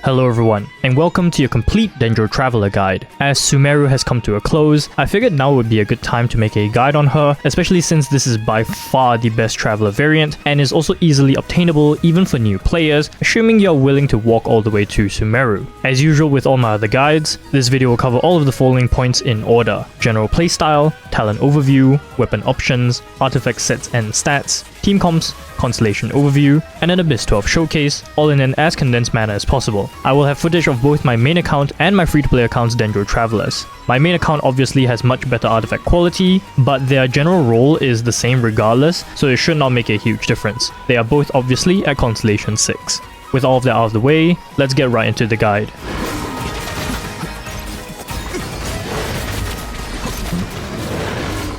Hello everyone, and welcome to your complete Dendro Traveler guide. As Sumeru has come to a close, I figured now would be a good time to make a guide on her, especially since this is by far the best Traveler variant, and is also easily obtainable even for new players, assuming you're willing to walk all the way to Sumeru. As usual with all my other guides, this video will cover all of the following points in order: general playstyle, talent overview, weapon options, artifact sets and stats, team comps, constellation overview, and an Abyss 12 showcase, all in an as condensed manner as possible. I will have footage of both my main account and my free-to-play account's Dendro Travelers. My main account obviously has much better artifact quality, but their general role is the same regardless, so it should not make a huge difference. They are both obviously at Constellation 6. With all of that out of the way, let's get right into the guide.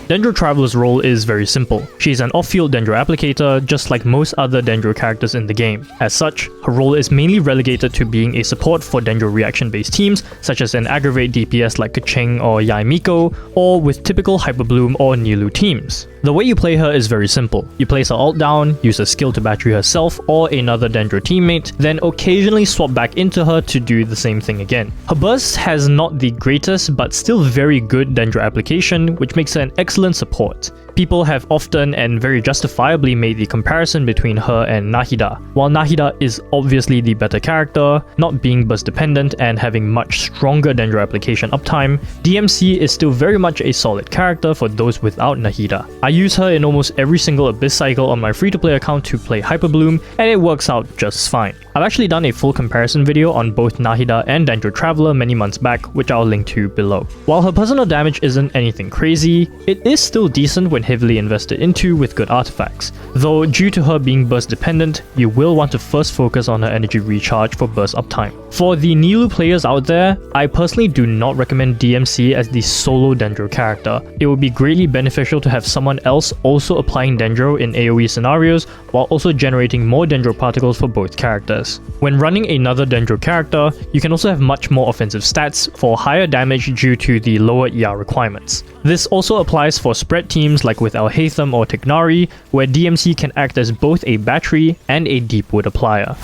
Dendro Traveler's role is very simple. She's an off-field Dendro applicator, just like most other Dendro characters in the game. As such, her role is mainly relegated to being a support for Dendro reaction-based teams, such as an aggravate DPS like Keqing or Yae Miko, or with typical Hyper Bloom or Nilou teams. The way you play her is very simple. You place her ult down, use a skill to battery herself or another Dendro teammate, then occasionally swap back into her to do the same thing again. Her burst has not the greatest but still very good Dendro application, which makes her an excellent support. People have often and very justifiably made the comparison between her and Nahida. While Nahida is obviously the better character, not being burst dependent and having much stronger Dendro application uptime, DMC is still very much a solid character for those without Nahida. I use her in almost every single Abyss cycle on my free-to-play account to play Hyper Bloom, and it works out just fine. I've actually done a full comparison video on both Nahida and Dendro Traveler many months back, which I'll link to below. While her personal damage isn't anything crazy, it is still decent when heavily invested into with good artifacts. Though due to her being burst dependent, you will want to first focus on her energy recharge for burst uptime. For the Nilou players out there, I personally do not recommend DMC as the solo Dendro character. It would be greatly beneficial to have someone else also applying Dendro in AoE scenarios while also generating more Dendro particles for both characters. When running another Dendro character, you can also have much more offensive stats for higher damage due to the lower ER requirements. This also applies for spread teams like with Alhaitham or Tignari, where DMC can act as both a battery and a deep wood applier.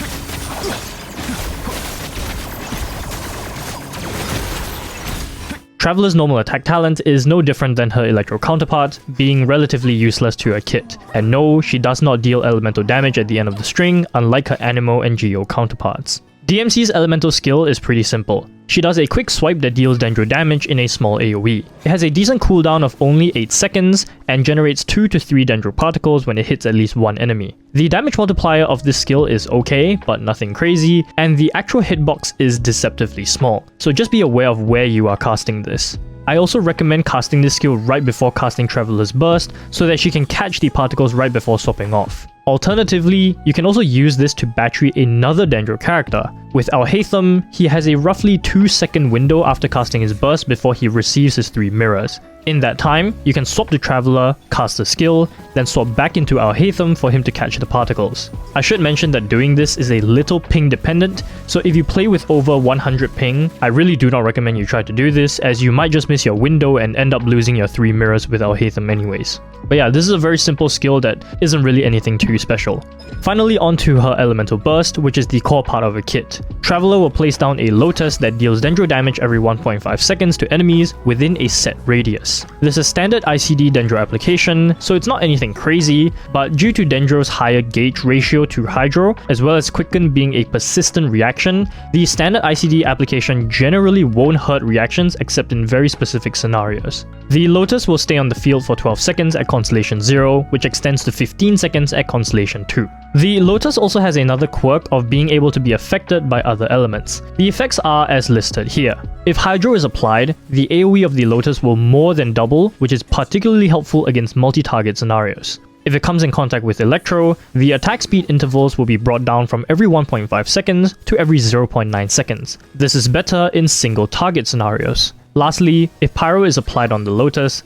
Traveler's normal attack talent is no different than her Electro counterpart, being relatively useless to her kit. And no, she does not deal elemental damage at the end of the string, unlike her Anemo and Geo counterparts. DMC's elemental skill is pretty simple. She does a quick swipe that deals Dendro damage in a small AoE. It has a decent cooldown of only 8 seconds and generates 2 to 3 Dendro particles when it hits at least one enemy. The damage multiplier of this skill is okay, but nothing crazy, and the actual hitbox is deceptively small, so just be aware of where you are casting this. I also recommend casting this skill right before casting Traveler's Burst so that she can catch the particles right before swapping off. Alternatively, you can also use this to battery another Dendro character. With Alhaitham, he has a roughly 2-second window after casting his burst before he receives his 3 mirrors. In that time, you can swap to Traveler, cast the skill, then swap back into Alhaitham for him to catch the particles. I should mention that doing this is a little ping dependent, so if you play with over 100 ping, I really do not recommend you try to do this, as you might just miss your window and end up losing your 3 mirrors with Alhaitham anyways. But yeah, this is a very simple skill that isn't really anything too special. Finally, onto her Elemental Burst, which is the core part of her kit. Traveler will place down a Lotus that deals Dendro damage every 1.5 seconds to enemies within a set radius. This is standard ICD Dendro application, so it's not anything crazy, but due to Dendro's higher gauge ratio to Hydro, as well as Quicken being a persistent reaction, the standard ICD application generally won't hurt reactions except in very specific scenarios. The Lotus will stay on the field for 12 seconds at Constellation 0, which extends to 15 seconds at Constellation 2. The Lotus also has another quirk of being able to be affected by other elements. The effects are as listed here. If Hydro is applied, the AoE of the Lotus will more than double, which is particularly helpful against multi-target scenarios. If it comes in contact with Electro, the attack speed intervals will be brought down from every 1.5 seconds to every 0.9 seconds. This is better in single target scenarios. Lastly, if Pyro is applied on the Lotus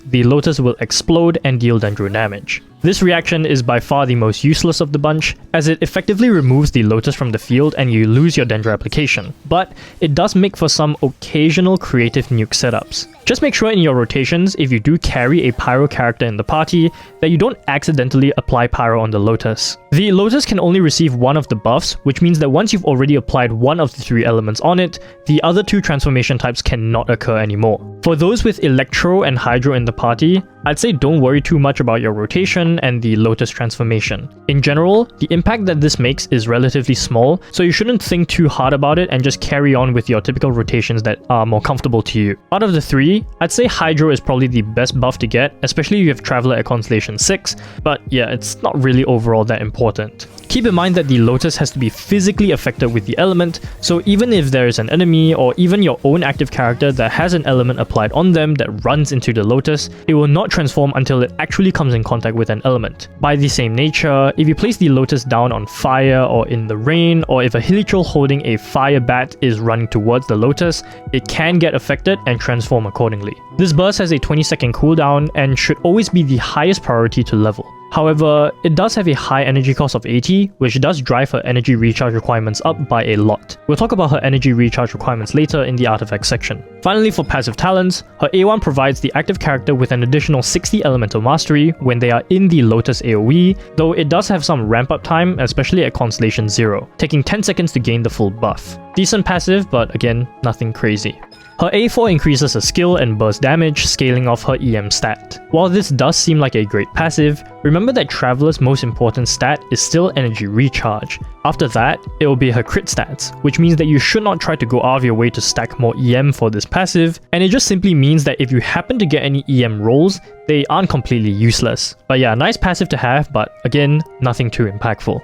will explode and deal Dendro damage. This reaction is by far the most useless of the bunch, as it effectively removes the Lotus from the field and you lose your Dendro application, but it does make for some occasional creative nuke setups. Just make sure in your rotations, if you do carry a Pyro character in the party, that you don't accidentally apply Pyro on the Lotus. The Lotus can only receive one of the buffs, which means that once you've already applied one of the 3 elements on it, the other 2 transformation types cannot occur anymore. For those with Electro and Hydro in the party, I'd say don't worry too much about your rotation and the Lotus transformation. In general, the impact that this makes is relatively small, so you shouldn't think too hard about it and just carry on with your typical rotations that are more comfortable to you. Out of the 3, I'd say Hydro is probably the best buff to get, especially if you have Traveler at Constellation 6, but yeah, it's not really overall that important. Keep in mind that the Lotus has to be physically affected with the element, so even if there is an enemy or even your own active character that has an element applied on them that runs into the Lotus, it will not transform until it actually comes in contact with an element. By the same nature, if you place the Lotus down on fire or in the rain, or if a Hilichurl holding a fire bat is running towards the Lotus, it can get affected and transform accordingly. This burst has a 20-second cooldown and should always be the highest priority to level. However, it does have a high energy cost of 80, which does drive her energy recharge requirements up by a lot. We'll talk about her energy recharge requirements later in the artifact section. Finally, for passive talents, her A1 provides the active character with an additional 60 elemental mastery when they are in the Lotus AoE, though it does have some ramp up time, especially at Constellation 0, taking 10 seconds to gain the full buff. Decent passive, but again, nothing crazy. Her A4 increases her skill and burst damage, scaling off her EM stat. While this does seem like a great passive, remember that Traveler's most important stat is still energy recharge. After that, it will be her crit stats, which means that you should not try to go out of your way to stack more EM for this passive, and it just simply means that if you happen to get any EM rolls, they aren't completely useless. But yeah, nice passive to have, but again, nothing too impactful.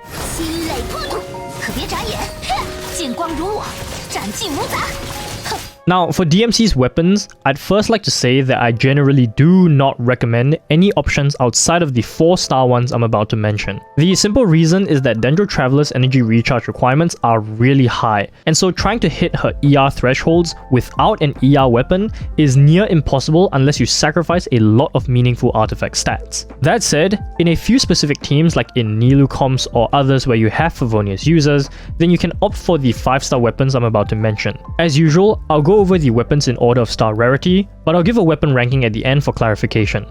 Now, for DMC's weapons, I'd first like to say that I generally do not recommend any options outside of the 4-star ones I'm about to mention. The simple reason is that Dendro Traveler's energy recharge requirements are really high, and so trying to hit her ER thresholds without an ER weapon is near impossible unless you sacrifice a lot of meaningful artifact stats. That said, in a few specific teams like in Nilou comps or others where you have Favonius users, then you can opt for the 5-star weapons I'm about to mention. As usual, I'll go over the weapons in order of star rarity, but I'll give a weapon ranking at the end for clarification.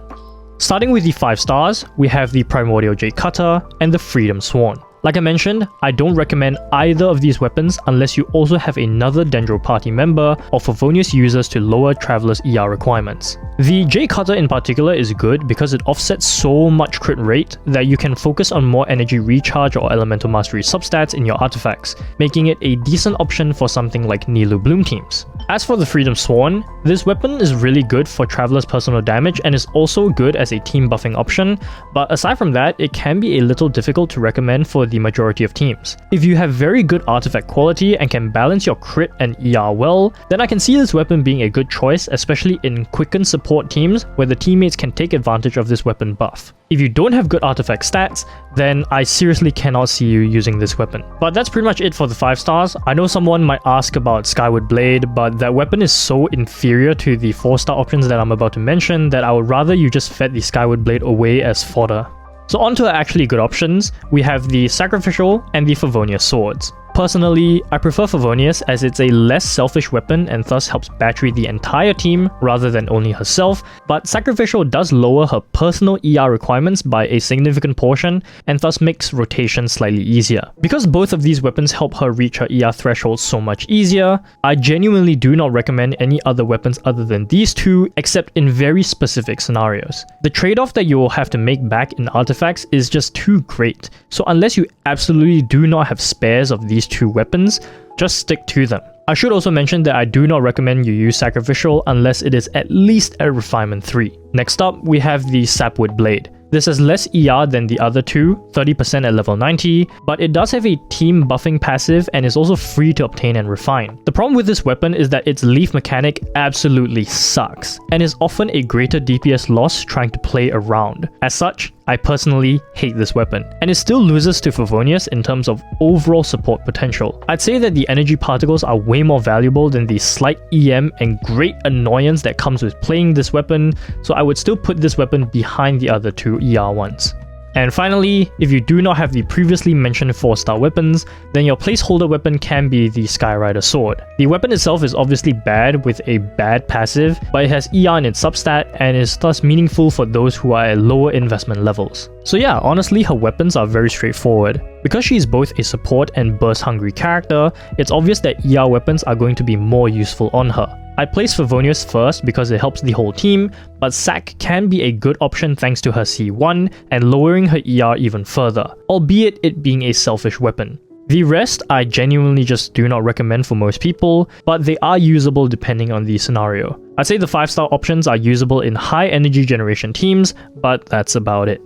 Starting with the 5 stars, we have the Primordial Jade Cutter and the Freedom Sworn. Like I mentioned, I don't recommend either of these weapons unless you also have another Dendro party member or Favonius users to lower Traveler's ER requirements. The Jade Cutter in particular is good because it offsets so much crit rate that you can focus on more energy recharge or elemental mastery substats in your artifacts, making it a decent option for something like Nilou Bloom teams. As for the Freedom Sworn, this weapon is really good for Traveler's personal damage and is also good as a team buffing option, but aside from that, it can be a little difficult to recommend for the majority of teams. If you have very good artifact quality and can balance your crit and ER well, then I can see this weapon being a good choice, especially in quicken support teams where the teammates can take advantage of this weapon buff. If you don't have good artifact stats, then I seriously cannot see you using this weapon. But that's pretty much it for the 5 stars. I know someone might ask about Skyward Blade, but that weapon is so inferior to the 4-star options that I'm about to mention that I would rather you just fed the Skyward Blade away as fodder. So on to our actually good options, we have the Sacrificial and the Favonius Swords. Personally, I prefer Favonius as it's a less selfish weapon and thus helps battery the entire team rather than only herself, but Sacrificial does lower her personal ER requirements by a significant portion and thus makes rotation slightly easier. Because both of these weapons help her reach her ER threshold so much easier, I genuinely do not recommend any other weapons other than these two except in very specific scenarios. The trade-off that you will have to make back in artifacts is just too great, so unless you absolutely do not have spares of these 2 weapons, just stick to them. I should also mention that I do not recommend you use Sacrificial unless it is at least at Refinement 3. Next up, we have the Sapwood Blade. This has less ER than the other 2, 30% at level 90, but it does have a team buffing passive and is also free to obtain and refine. The problem with this weapon is that its leaf mechanic absolutely sucks, and is often a greater DPS loss trying to play around. As such, I personally hate this weapon, and it still loses to Favonius in terms of overall support potential. I'd say that the energy particles are way more valuable than the slight EM and great annoyance that comes with playing this weapon, so I would still put this weapon behind the other 2 ER ones. And finally, if you do not have the previously mentioned 4-star weapons, then your placeholder weapon can be the Skyrider Sword. The weapon itself is obviously bad with a bad passive, but it has ER in its substat and is thus meaningful for those who are at lower investment levels. So yeah, honestly her weapons are very straightforward. Because she is both a support and burst hungry character, it's obvious that ER weapons are going to be more useful on her. I'd place Favonius first because it helps the whole team, but Sack can be a good option thanks to her C1 and lowering her ER even further, albeit it being a selfish weapon. The rest I genuinely just do not recommend for most people, but they are usable depending on the scenario. I'd say the 5-star options are usable in high energy generation teams, but that's about it.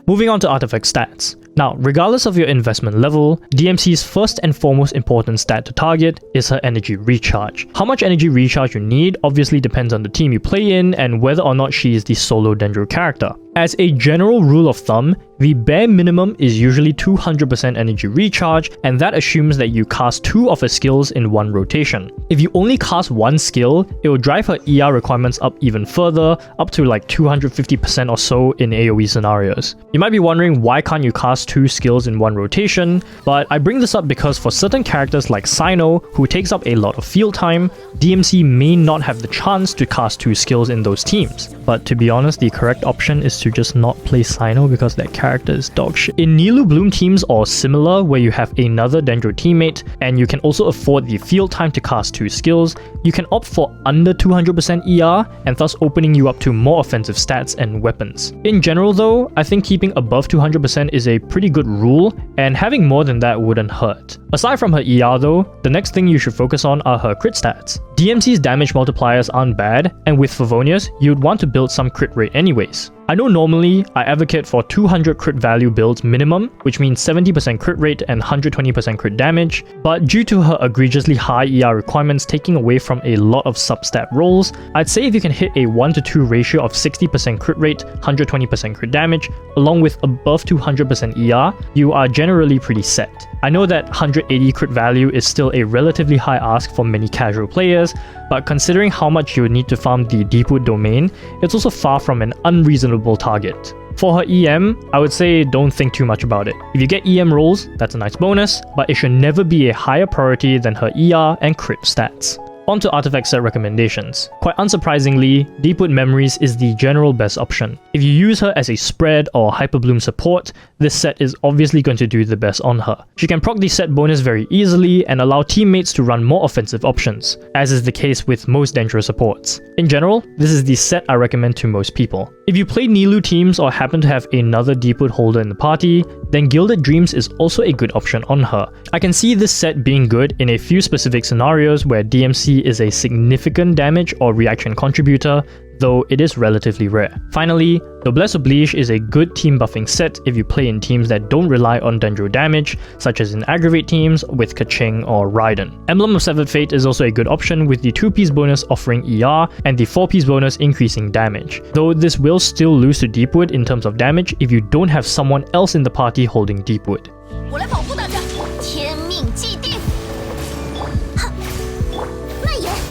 Moving on to artifact stats. Now, regardless of your investment level, DMC's first and foremost important stat to target is her energy recharge. How much energy recharge you need obviously depends on the team you play in and whether or not she is the solo Dendro character. As a general rule of thumb, the bare minimum is usually 200% energy recharge, and that assumes that you cast 2 of her skills in one rotation. If you only cast 1 skill, it will drive her ER requirements up even further, up to like 250% or so in AoE scenarios. You might be wondering why can't you cast 2 skills in one rotation, but I bring this up because for certain characters like Cyno, who takes up a lot of field time, DMC may not have the chance to cast 2 skills in those teams. But to be honest, the correct option is to just not play Cyno because that character is dog shit. In Nilou Bloom teams or similar, where you have another Dendro teammate and you can also afford the field time to cast 2 skills, you can opt for under 200% ER and thus opening you up to more offensive stats and weapons. In general though, I think keeping above 200% is a pretty good rule, and having more than that wouldn't hurt. Aside from her ER though, the next thing you should focus on are her crit stats. DMC's damage multipliers aren't bad, and with Favonius, you'd want to build some crit rate anyways. I know normally I advocate for 200 crit value builds minimum, which means 70% crit rate and 120% crit damage, but due to her egregiously high ER requiremements taking away from a lot of substat rolls, I'd say if you can hit a 1-to-2 ratio of 60% crit rate, 120% crit damage, along with above 200% ER, you are generally pretty set. I know that 180 crit value is still a relatively high ask for many casual players, but considering how much you would need to farm the Deepwood domain, it's also far from an unreasonable target. For her EM, I would say don't think too much about it. If you get EM rolls, that's a nice bonus, but it should never be a higher priority than her ER and crit stats. On to artifact set recommendations. Quite unsurprisingly, Deepwood Memories is the general best option. If you use her as a spread or Hyperbloom support, this set is obviously going to do the best on her. She can proc the set bonus very easily and allow teammates to run more offensive options, as is the case with most Dendro supports. In general, this is the set I recommend to most people. If you play Nilou teams or happen to have another Deepwood holder in the party, then Gilded Dreams is also a good option on her. I can see this set being good in a few specific scenarios where DMC is a significant damage or reaction contributor, though it is relatively rare. Finally, Noblesse Oblige is a good team buffing set if you play in teams that don't rely on Dendro damage, such as in Aggravate teams with Keqing or Raiden. Emblem of Severed Fate is also a good option with the 2-piece bonus offering ER and the 4-piece bonus increasing damage, though this will still lose to Deepwood in terms of damage if you don't have someone else in the party holding Deepwood.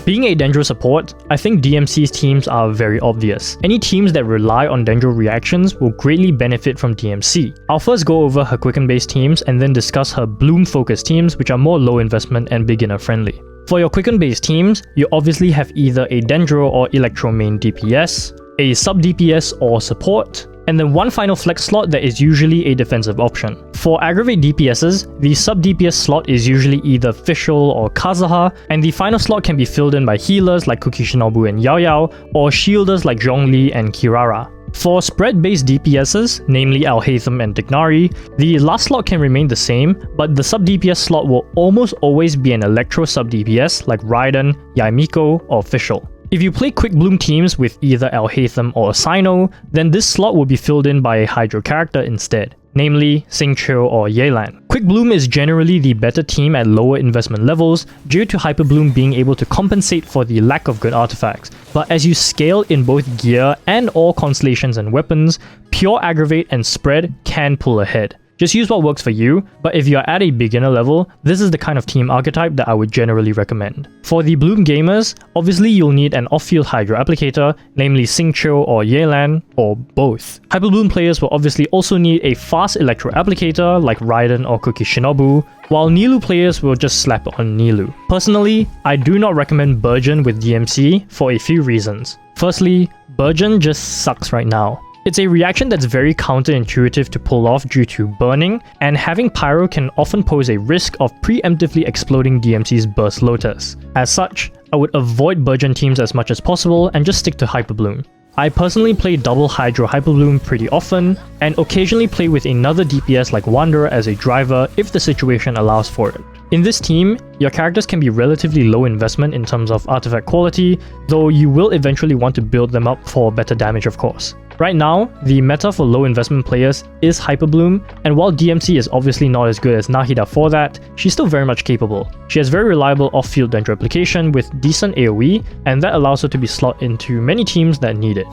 Being a Dendro support, I think DMC's teams are very obvious. Any teams that rely on Dendro reactions will greatly benefit from DMC. I'll first go over her Quicken-based teams and then discuss her Bloom-focused teams, which are more low investment and beginner friendly. For your Quicken-based teams, you obviously have either a Dendro or Electro main DPS, a sub DPS or support, and then one final flex slot that is usually a defensive option. For Aggravate DPSs, the sub DPS slot is usually either Fischl or Kazuha, and the final slot can be filled in by healers like Kuki Shinobu and Yao Yao, or shielders like Zhongli and Kirara. For spread-based DPSs, namely Alhaitham and Tignari, the last slot can remain the same, but the sub-DPS slot will almost always be an Electro sub-DPS like Raiden, Yaimiko, or Fischl. If you play Quick Bloom teams with either Alhaitham or Cyno, then this slot will be filled in by a Hydro character instead, namely Xingqiu or Yelan. Quick Bloom is generally the better team at lower investment levels due to Hyper Bloom being able to compensate for the lack of good artifacts, but as you scale in both gear and all constellations and weapons, pure Aggravate and Spread can pull ahead. Just use what works for you, but if you're at a beginner level, this is the kind of team archetype that I would generally recommend. For the Bloom gamers, obviously you'll need an off-field Hydro applicator, namely Xingqiu or Yelan, or both. Hyper Bloom players will obviously also need a fast Electro applicator like Raiden or Kuki Shinobu, while Nilou players will just slap on Nilou. Personally, I do not recommend Burgeon with DMC for a few reasons. Firstly, Burgeon just sucks right now. It's a reaction that's very counterintuitive to pull off due to burning, and having Pyro can often pose a risk of preemptively exploding DMC's Burst Lotus. As such, I would avoid Burgeon teams as much as possible and just stick to Hyper Bloom. I personally play double Hydro Hyper Bloom pretty often, and occasionally play with another DPS like Wanderer as a driver if the situation allows for it. In this team, your characters can be relatively low investment in terms of artifact quality, though you will eventually want to build them up for better damage of course. Right now, the meta for low investment players is Hyper Bloom, and while DMC is obviously not as good as Nahida for that, she's still very much capable. She has very reliable off-field Dendro application with decent AoE, and that allows her to be slotted into many teams that need it.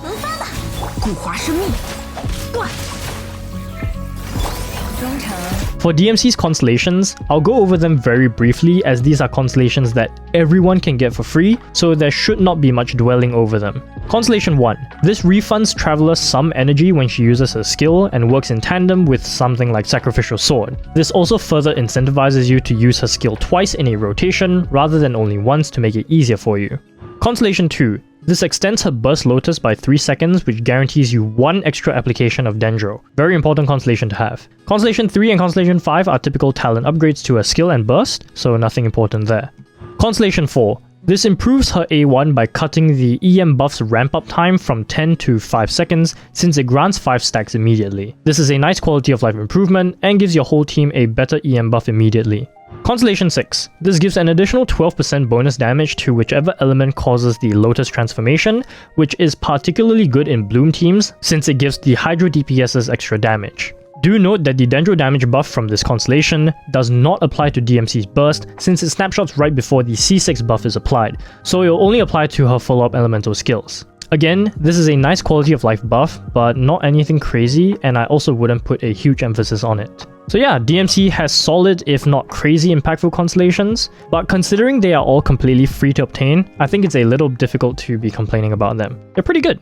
For DMC's constellations, I'll go over them very briefly as these are constellations that everyone can get for free, so there should not be much dwelling over them. Constellation 1. This refunds Traveler some energy when she uses her skill and works in tandem with something like Sacrificial Sword. This also further incentivizes you to use her skill twice in a rotation rather than only once to make it easier for you. Constellation 2. This extends her Burst Lotus by 3 seconds, which guarantees you 1 extra application of Dendro. Very important constellation to have. Constellation 3 and Constellation 5 are typical talent upgrades to her skill and burst, so nothing important there. Constellation 4. This improves her A1 by cutting the EM buff's ramp-up time from 10 to 5 seconds, since it grants 5 stacks immediately. This is a nice quality of life improvement and gives your whole team a better EM buff immediately. Constellation 6. This gives an additional 12% bonus damage to whichever element causes the Lotus transformation, which is particularly good in Bloom teams since it gives the Hydro DPS's extra damage. Do note that the Dendro damage buff from this constellation does not apply to DMC's burst since it snapshots right before the C6 buff is applied, so it will only apply to her follow-up elemental skills. Again, this is a nice quality of life buff, but not anything crazy, and I also wouldn't put a huge emphasis on it. So yeah, DMC has solid if not crazy impactful constellations, but considering they are all completely free to obtain, I think it's a little difficult to be complaining about them. They're pretty good.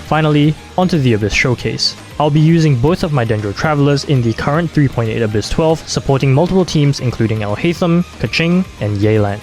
Finally, onto the Abyss Showcase. I'll be using both of my Dendro Travelers in the current 3.8 Abyss 12, supporting multiple teams including Alhaitham, Keqing, and Yelan.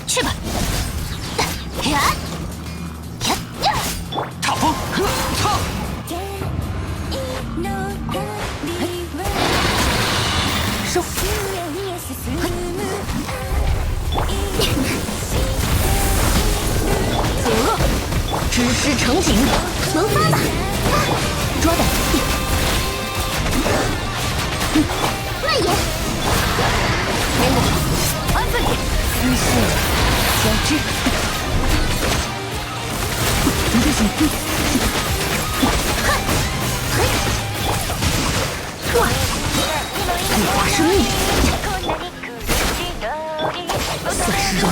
去吧！踏风，操！收。左恶，知师成景，萌发吧！抓的。蔓延。没我，安分点。姿势交织。一个险。哇！古花生命。算是肉，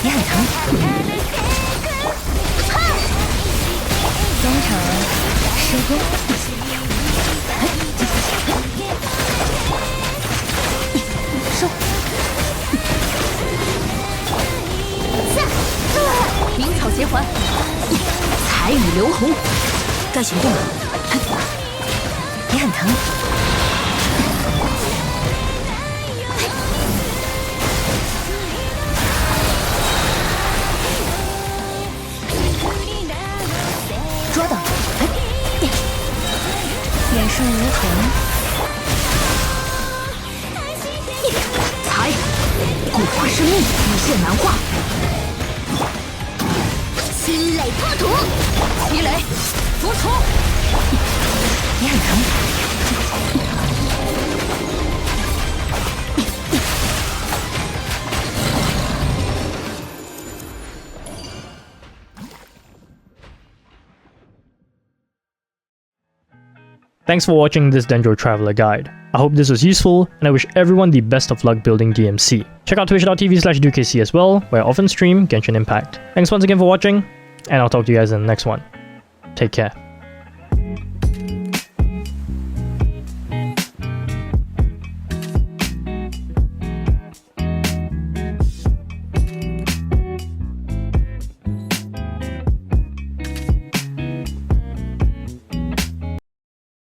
也很疼。中场收工。收。鸣草结环，彩雨流红，该行动了。也很疼。抓到，眼顺无痕，才古花生命，无限难化，心垒破土，积雷，浮出，也很疼。Thanks for watching this Dendro Traveler guide. I hope this was useful, and I wish everyone the best of luck building DMC. Check out twitch.tv/DukC as well, where I often stream Genshin Impact. Thanks once again for watching, and I'll talk to you guys in the next one. Take care.